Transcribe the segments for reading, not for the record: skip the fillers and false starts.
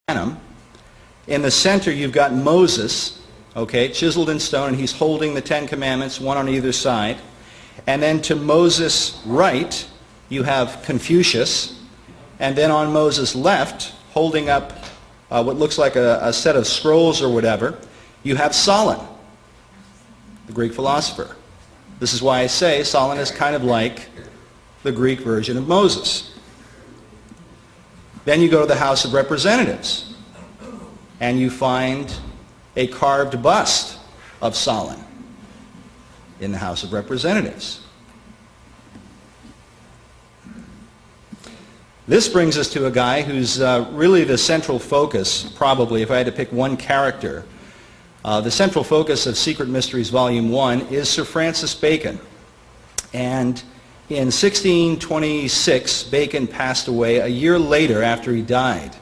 Panem. In the center you've got Moses, okay, chiseled in stone, and he's holding the Ten Commandments, one on either side. And then to Moses' right, you have Confucius. And then on Moses' left, holding up what looks like a set of scrolls or whatever, you have Solon, the Greek philosopher. This is why I say Solon is kind of like the Greek version of Moses. Then you go to the House of Representatives, and you find a carved bust of Solon in the House of Representatives. This brings us to a guy who's really the central focus, probably, if I had to pick one character. The central focus of Secret Mysteries Volume 1 is Sir Francis Bacon. And in 1626, Bacon passed away. A year later, after he died,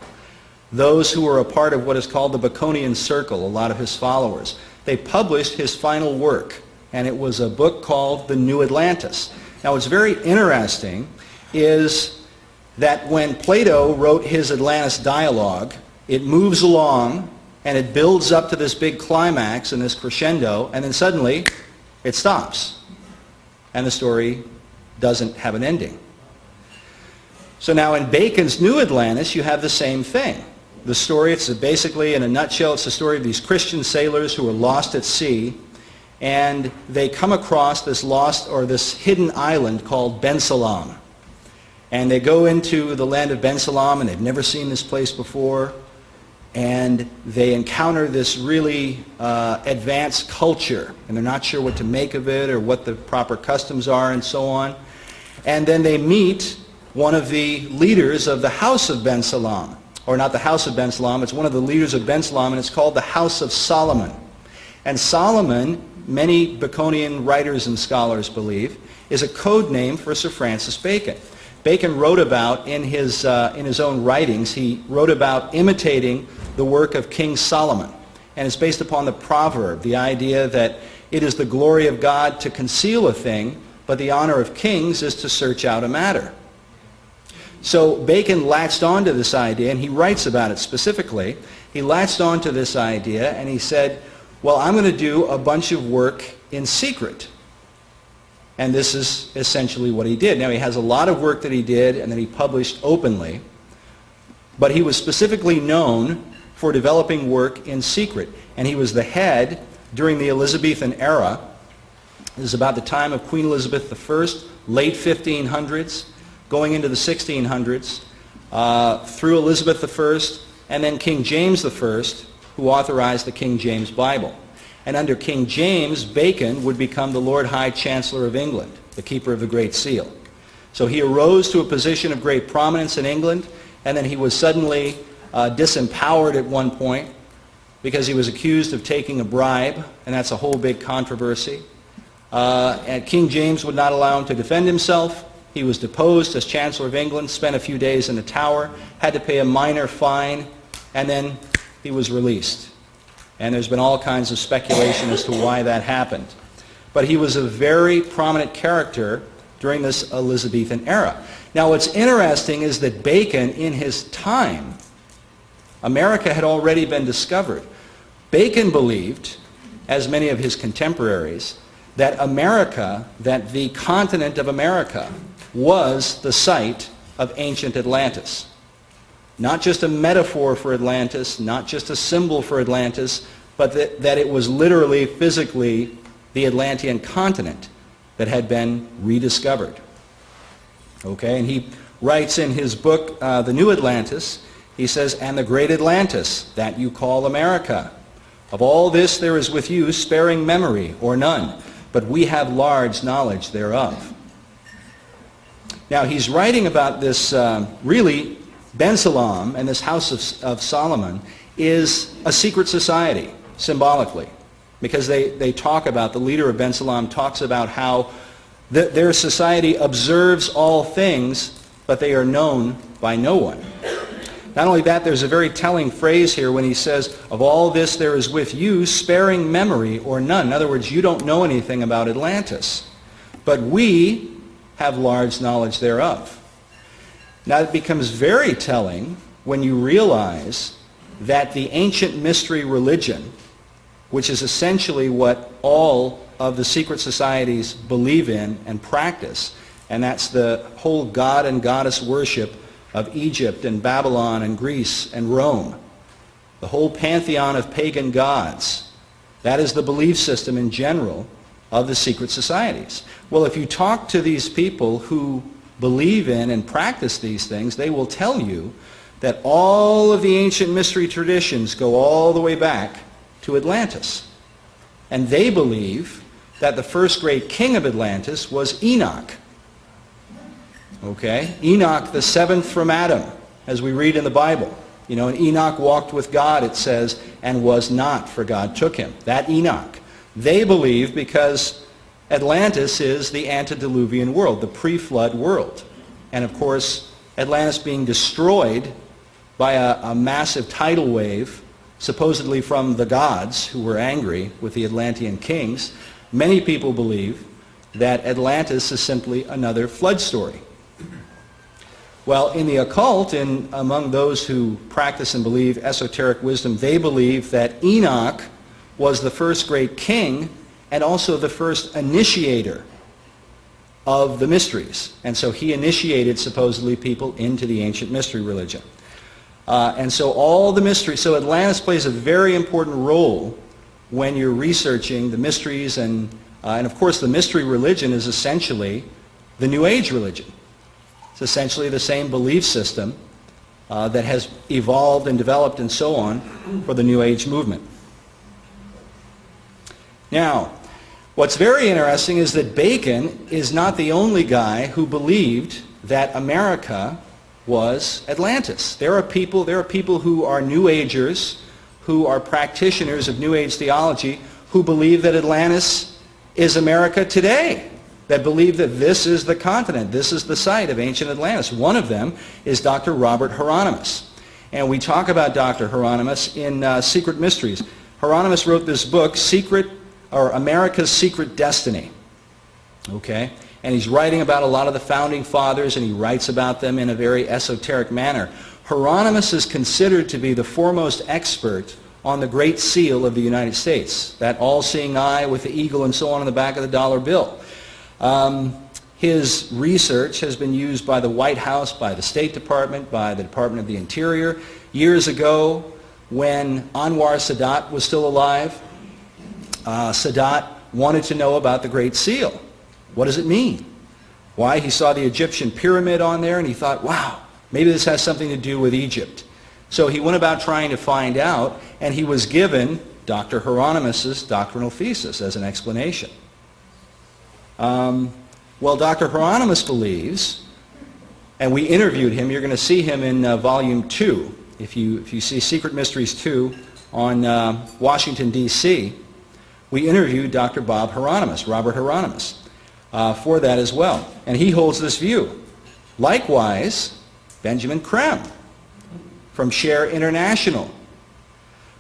those who were a part of what is called the Baconian Circle, a lot of his followers, they published his final work, and it was a book called The New Atlantis. Now, what's very interesting is that when Plato wrote his Atlantis dialogue, it moves along and it builds up to this big climax and this crescendo, and then suddenly it stops. And the story doesn't have an ending. So now in Bacon's New Atlantis, you have the same thing. The story, it's basically, in a nutshell, it's the story of these Christian sailors who are lost at sea, and they come across this lost or this hidden island called Ben Salam. And they go into the land of Ben Salam, and they've never seen this place before, and they encounter this really advanced culture, and they're not sure what to make of it or what the proper customs are and so on. And then they meet one of the leaders of the House of Ben Salam, or not the House of Ben Salam, it's one of the leaders of Ben Salam, and it's called the House of Solomon. And Solomon, many Baconian writers and scholars believe, is a code name for Sir Francis Bacon. Bacon wrote about, in his own writings, he wrote about imitating the work of King Solomon. And it's based upon the proverb, the idea that it is the glory of God to conceal a thing, but the honor of kings is to search out a matter. So Bacon latched onto this idea, and he writes about it specifically. He latched onto this idea, and he said, well, I'm going to do a bunch of work in secret. And this is essentially what he did. Now, he has a lot of work that he did and that he published openly, but he was specifically known for developing work in secret. And he was the head during the Elizabethan era. This is about the time of Queen Elizabeth I, late 1500s, going into the 1600s, through Elizabeth I, and then King James I, who authorized the King James Bible. And under King James, Bacon would become the Lord High Chancellor of England, the keeper of the Great Seal. So he arose to a position of great prominence in England, and then he was suddenly disempowered at one point because he was accused of taking a bribe, and that's a whole big controversy. And King James would not allow him to defend himself. He was deposed as Chancellor of England, spent a few days in the Tower, had to pay a minor fine, and then he was released. And there's been all kinds of speculation as to why that happened. But he was a very prominent character during this Elizabethan era. Now, what's interesting is that Bacon, in his time, America had already been discovered. Bacon believed, as many of his contemporaries, that America, that the continent of America, was the site of ancient Atlantis. Not just a metaphor for Atlantis, not just a symbol for Atlantis, but that it was literally, physically, the Atlantean continent that had been rediscovered. Okay, and he writes in his book, The New Atlantis, he says, "And the great Atlantis, that you call America. Of all this there is with you sparing memory, or none, but we have large knowledge thereof." Now, he's writing about this really Ben Salam and this House of Solomon is a secret society, symbolically, because they talk about, the leader of Ben Salam talks about how their society observes all things, but they are known by no one. Not only that, there's a very telling phrase here when he says, "Of all this there is with you sparing memory or none." In other words, you don't know anything about Atlantis, but we have large knowledge thereof. Now, it becomes very telling when you realize that the ancient mystery religion, which is essentially what all of the secret societies believe in and practice, and that's the whole god and goddess worship of Egypt and Babylon and Greece and Rome, the whole pantheon of pagan gods. That is the belief system in general of the secret societies. Well, if you talk to these people who believe in and practice these things, they will tell you that all of the ancient mystery traditions go all the way back to Atlantis. And they believe that the first great king of Atlantis was Enoch. Okay? Enoch, the seventh from Adam, as we read in the Bible. You know, and Enoch walked with God, it says, and was not, for God took him. That Enoch. They believe because Atlantis is the antediluvian world, the pre-flood world. And of course, Atlantis being destroyed by a massive tidal wave, supposedly from the gods who were angry with the Atlantean kings, many people believe that Atlantis is simply another flood story. Well, in the occult, among those who practice and believe esoteric wisdom, they believe that Enoch was the first great king and also the first initiator of the mysteries. And so he initiated, supposedly, people into the ancient mystery religion. And so all the mysteries, so Atlantis plays a very important role when you're researching the mysteries, and of course the mystery religion is essentially the New Age religion. It's essentially the same belief system that has evolved and developed and so on for the New Age movement. Now, what's very interesting is that Bacon is not the only guy who believed that America was Atlantis. There are people who are New Agers, who are practitioners of New Age theology, who believe that Atlantis is America today, that believe that this is the continent, this is the site of ancient Atlantis. One of them is Dr. Robert Hieronymus. And we talk about Dr. Hieronymus in Secret Mysteries. Hieronymus wrote this book, America's Secret Destiny. Okay? And he's writing about a lot of the founding fathers, and he writes about them in a very esoteric manner. Hieronymus is considered to be the foremost expert on the Great Seal of the United States, that all-seeing eye with the eagle and so on the back of the dollar bill. His research has been used by the White House, by the State Department, by the Department of the Interior. Years ago, when Anwar Sadat was still alive, Sadat wanted to know about the Great Seal. What does it mean? Why? He saw the Egyptian pyramid on there and he thought, wow, maybe this has something to do with Egypt. So he went about trying to find out, and he was given Dr. Hieronymus' doctrinal thesis as an explanation. Well, Dr. Hieronymus believes, and we interviewed him, you're going to see him in Volume 2, if you see Secret Mysteries 2 on Washington, D.C., we interviewed Dr. Bob Hieronymus, Robert Hieronymus, for that as well. And he holds this view. Likewise, Benjamin Creme from Share International.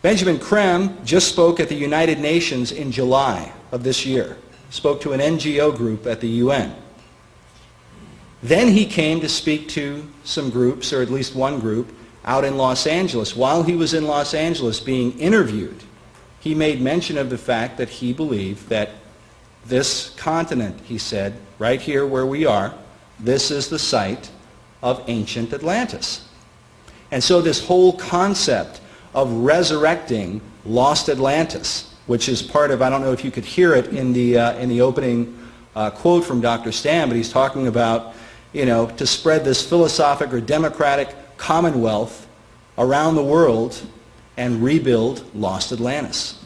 Benjamin Creme just spoke at the United Nations in July of this year. Spoke to an NGO group at the UN. Then he came to speak to some groups, or at least one group, out in Los Angeles. While he was in Los Angeles being interviewed, he made mention of the fact that he believed that this continent, he said, right here where we are, this is the site of ancient Atlantis. And so this whole concept of resurrecting lost Atlantis, which is part of, I don't know if you could hear it in the opening quote from Dr. Stam, but he's talking about, you know, to spread this philosophic or democratic commonwealth around the world and rebuild lost Atlantis.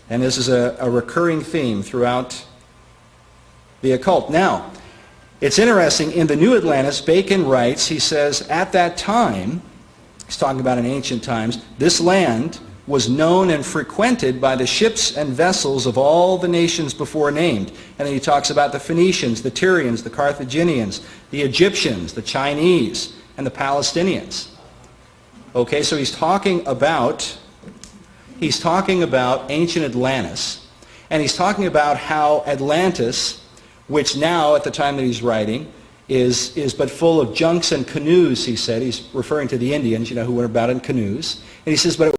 And this is a recurring theme throughout the occult. Now, it's interesting, in the New Atlantis, Bacon writes, he says, at that time, he's talking about in ancient times, this land was known and frequented by the ships and vessels of all the nations before named. And then he talks about the Phoenicians, the Tyrians, the Carthaginians, the Egyptians, the Chinese, and the Palestinians. Okay, so he's talking about ancient Atlantis, and he's talking about how Atlantis, which now, at the time that he's writing, is but full of junks and canoes, he said. He's referring to the Indians, who went about in canoes. And he says, but it